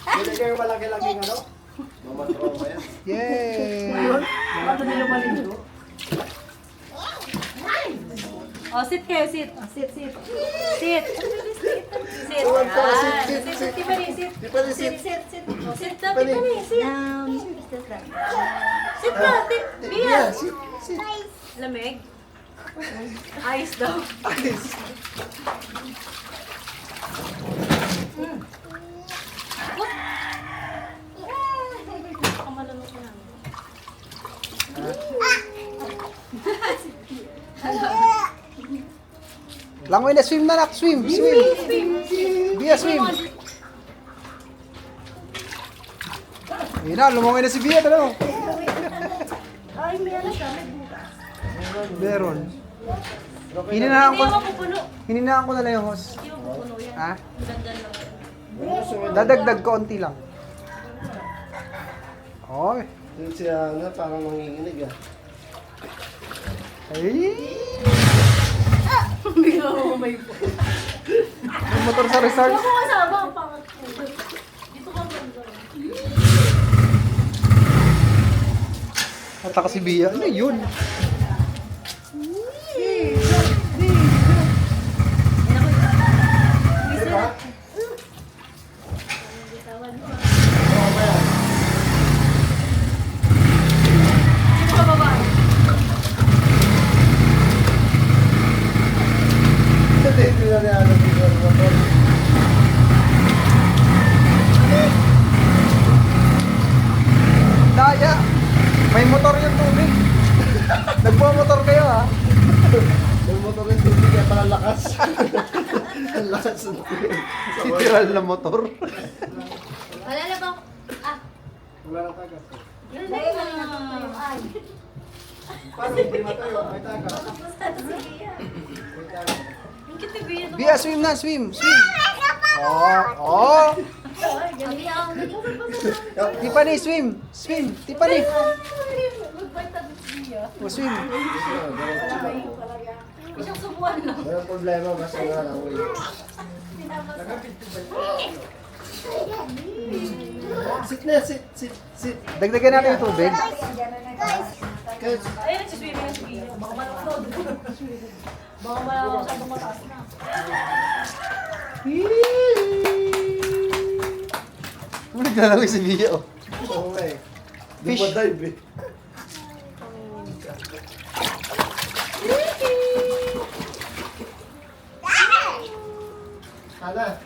Hindi kayo malaki-laking ano? Mamatrauma yan. Yay! Ba't nila maligo? Oh, sit kayo, sit. Oh, sit. Sit. Sit. Tuwan ka, sit, Ah, sit, sit. Tiffany, sit. Tiffany, sit. Sit. Oh, sit na, Tiffany. Tiffany, sit. Sit na, Bia. Sit, sit. Lamig. Ayos daw. Ayos. Kamalunok na namin. Langoy na, swim na nak, swim, swim. Bia, swim. Ayun na, lumangoy na si Bia, tala mo. Ay, may ano siya, may bukas. Meron. Hininaan Hindi ko, ako pupuno. hininaan ko na lang yung host. Hindi ako pupuno yan. Ha? Dandan lang. Dadagdag konti lang. Oy. Yung siya nga, parang nanginginig ah. Ay. Hindi ako may po. May motor sa resort. Ako kasama ang pangat ko. Dito ka banda. Ataka si Bia. Ano yun? Hindi na niya alam dito ang motor. Daya. May motor yung tubig. Nagpo-motor kayo ha. Yung motor yung tubig kaya parang lakas. Ang lakas ng tubig. Literal na motor. Wala na ba? Ah, Wala nang tagas. yun na yun. Ay. Paano? Hindi matayo. May tagas. Basta to si Bia. May tagas. Yung kitibiyan mo. Bia, swim na, swim, swim. Oh, oh. Hindi ako naging Tiffany, swim. Swim. Tiffany. mag-vitamin si Bia. Oh, swim. Isang subuan lang. Walang problema. Basta nga lang. Uy. Sit na, sit, sit, sit. Dagdagan natin yung tubig. Kaya, Ayun, nagsiswimming na si Bia. Baka malunod. Baka masyadong mataas na. Naglalaway si Bia, oh. oo nga eh. Fish. Dumadive eh. Ana,